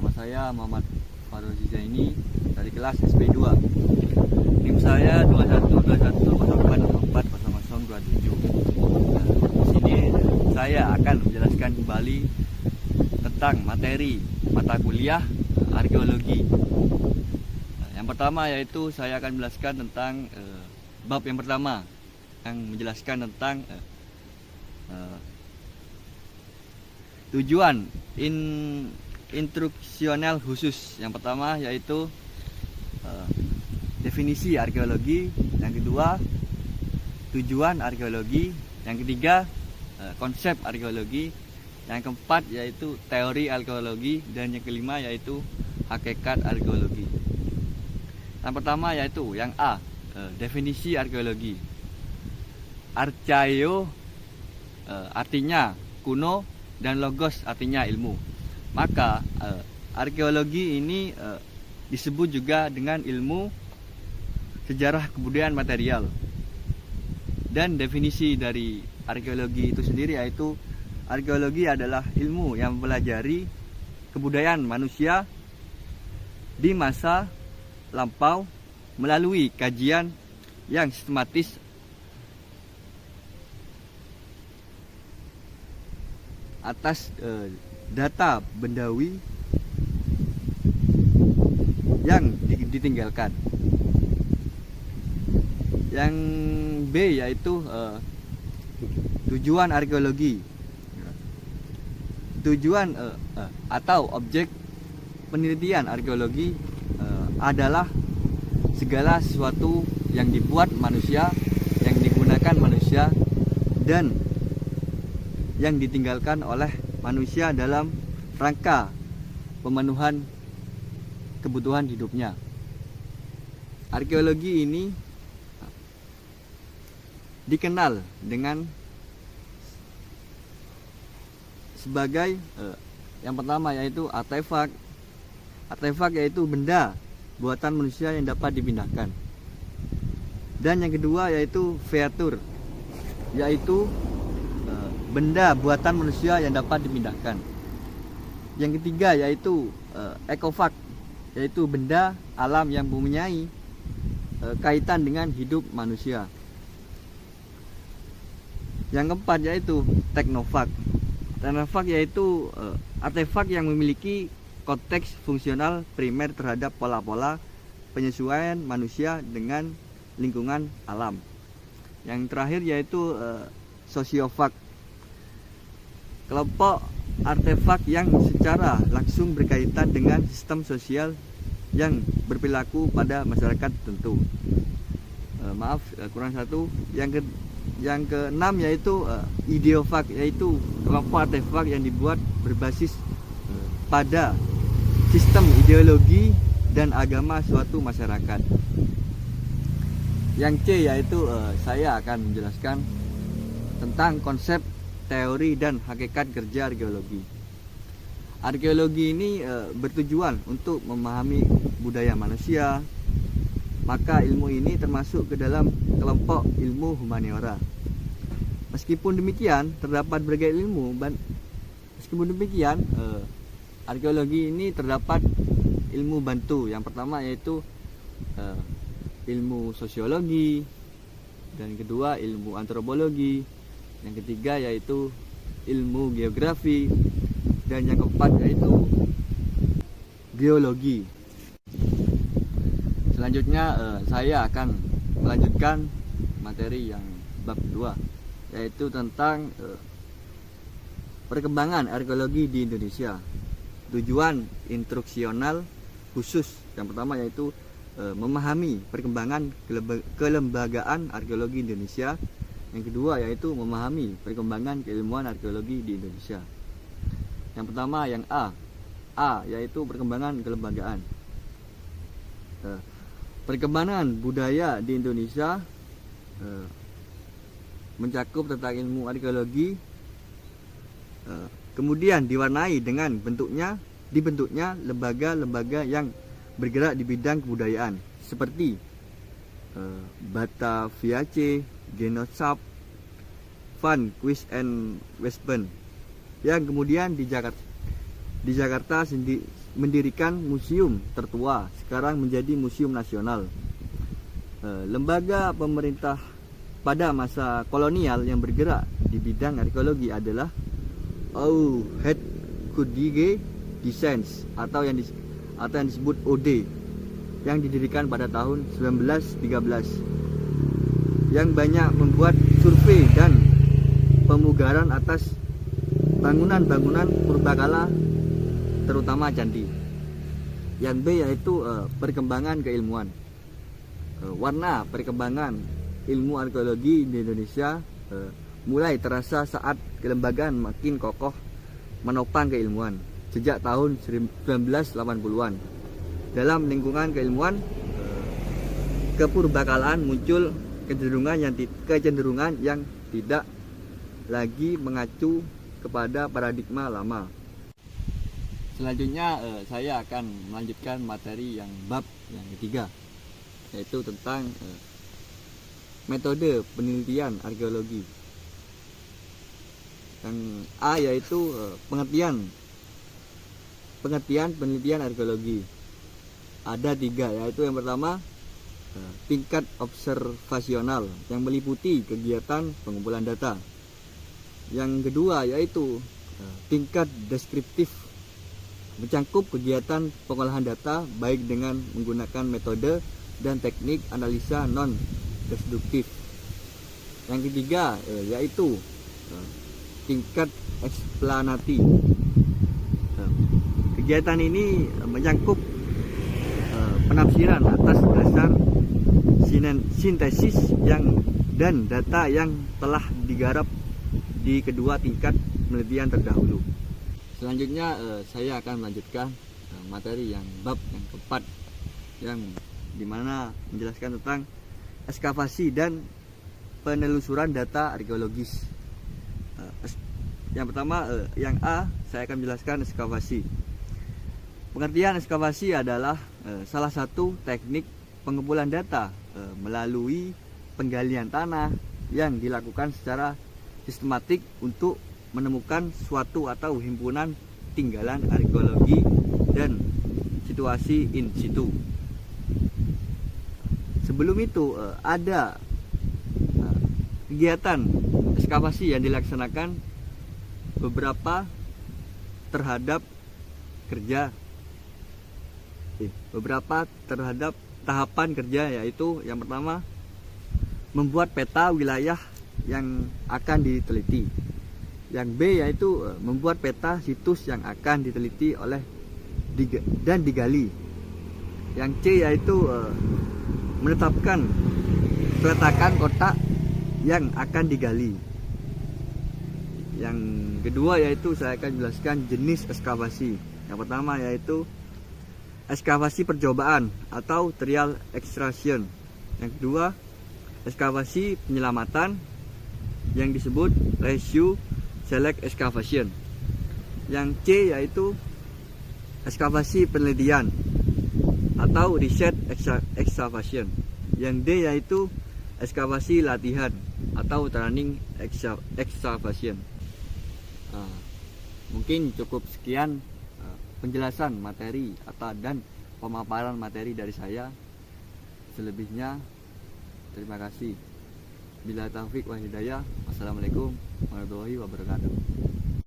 Nama saya Muhammad Farozi Zaini dari kelas SP2. NIM saya 212104040027. Di sini saya akan menjelaskan kembali tentang materi mata kuliah arkeologi. Yang pertama yaitu saya akan menjelaskan tentang bab yang pertama yang menjelaskan tentang tujuan instruksional khusus. Yang pertama yaitu definisi arkeologi, yang kedua tujuan arkeologi, yang ketiga konsep arkeologi, yang keempat yaitu teori arkeologi, dan yang kelima yaitu hakikat arkeologi. Yang pertama yaitu yang A, definisi arkeologi. Archaeo artinya kuno dan logos artinya ilmu. Maka arkeologi ini disebut juga dengan ilmu sejarah kebudayaan material. Dan definisi dari arkeologi itu sendiri yaitu arkeologi adalah ilmu yang mempelajari kebudayaan manusia di masa lampau melalui kajian yang sistematis atas data bendawi yang ditinggalkan. Yang B yaitu tujuan arkeologi. Tujuan atau objek penelitian arkeologi adalah segala sesuatu yang dibuat manusia, yang digunakan manusia, dan yang ditinggalkan oleh manusia dalam rangka pemenuhan kebutuhan hidupnya. Arkeologi ini dikenal dengan sebagai yang pertama yaitu artefak. Artefak yaitu benda buatan manusia yang dapat dipindahkan. Dan yang kedua yaitu featur, yaitu benda buatan manusia yang dapat dipindahkan. Yang ketiga yaitu ekofak, yaitu benda alam yang mempunyai kaitan dengan hidup manusia. Yang keempat yaitu teknofak. Teknofak yaitu artefak yang memiliki konteks fungsional primer terhadap pola-pola penyesuaian manusia dengan lingkungan alam. Yang terakhir yaitu sosiofak, kelompok artefak yang secara langsung berkaitan dengan sistem sosial yang berperilaku pada masyarakat tertentu. Kurang satu. Yang keenam yaitu ideofak, yaitu kelompok artefak yang dibuat berbasis pada sistem ideologi dan agama suatu masyarakat. Yang C yaitu saya akan menjelaskan tentang konsep, teori, dan hakikat kerja arkeologi. Arkeologi ini bertujuan untuk memahami budaya manusia. Maka ilmu ini termasuk ke dalam kelompok ilmu humaniora. Meskipun demikian, terdapat berbagai ilmu. Meskipun demikian, arkeologi ini terdapat ilmu bantu. Yang pertama yaitu ilmu sosiologi, dan kedua ilmu antropologi, yang ketiga yaitu ilmu geografi, dan yang keempat yaitu geologi. Selanjutnya saya akan melanjutkan materi yang bab kedua, yaitu tentang perkembangan arkeologi di Indonesia. Tujuan instruksional khusus. Yang pertama yaitu memahami perkembangan kelembagaan arkeologi Indonesia. Yang kedua yaitu memahami perkembangan keilmuan arkeologi di Indonesia. Yang pertama yang A yaitu perkembangan kelembagaan. Perkembangan budaya di Indonesia mencakup tentang ilmu arkeologi, kemudian diwarnai dengan dibentuknya lembaga-lembaga yang bergerak di bidang kebudayaan seperti Bataviace, Genotype, Van Quist and Westburn, yang kemudian di Jakarta mendirikan museum tertua, sekarang menjadi museum nasional. Lembaga pemerintah pada masa kolonial yang bergerak di bidang arkeologi adalah Oudheidkundige Dienst atau yang disebut OD, yang didirikan pada tahun 1913, yang banyak membuat survei dan pemugaran atas bangunan-bangunan purbakala, terutama candi. Yang B yaitu perkembangan keilmuan. Warna perkembangan ilmu arkeologi di Indonesia mulai terasa saat kelembagaan makin kokoh menopang keilmuan sejak tahun 1980-an. Dalam lingkungan keilmuan kepurbakalaan muncul kecenderungan yang tidak lagi mengacu kepada paradigma lama. Selanjutnya saya akan melanjutkan materi yang bab yang ketiga, yaitu tentang metode penelitian arkeologi. Yang A yaitu pengertian penelitian arkeologi. Ada 3, yaitu yang pertama tingkat observasional yang meliputi kegiatan pengumpulan data. Yang kedua yaitu tingkat deskriptif, mencakup kegiatan pengolahan data baik dengan menggunakan metode dan teknik analisa non-deduktif. Yang ketiga yaitu tingkat eksplanasi. Kegiatan ini menyangkut penafsiran atas dasar sintesis dan data yang telah digarap di kedua tingkat penelitian terdahulu. Selanjutnya saya akan melanjutkan materi yang bab yang keempat, yang dimana menjelaskan tentang ekskavasi dan penelusuran data arkeologis. Yang pertama, yang A, saya akan menjelaskan ekskavasi. Pengertian ekskavasi adalah salah satu teknik pengumpulan data melalui penggalian tanah yang dilakukan secara sistematik untuk menemukan suatu atau himpunan tinggalan arkeologi dan situasi in situ. Sebelum itu ada kegiatan ekskavasi yang dilaksanakan beberapa terhadap tahapan kerja, yaitu yang pertama membuat peta wilayah yang akan diteliti. Yang B yaitu membuat peta situs yang akan diteliti dan digali. Yang C yaitu menetapkan peletakan kotak yang akan digali. Yang kedua yaitu saya akan jelaskan jenis ekskavasi. Yang pertama yaitu ekskavasi percobaan atau trial extraction. Yang kedua ekskavasi penyelamatan yang disebut ratio select excavation. Yang C yaitu ekskavasi penelitian atau research excavation. Yang D yaitu ekskavasi latihan atau training excavation. Mungkin cukup sekian penjelasan materi dan pemaparan materi dari saya. Selebihnya terima kasih. Bila taufik wa hidayah. Wassalamualaikum warahmatullahi wabarakatuh.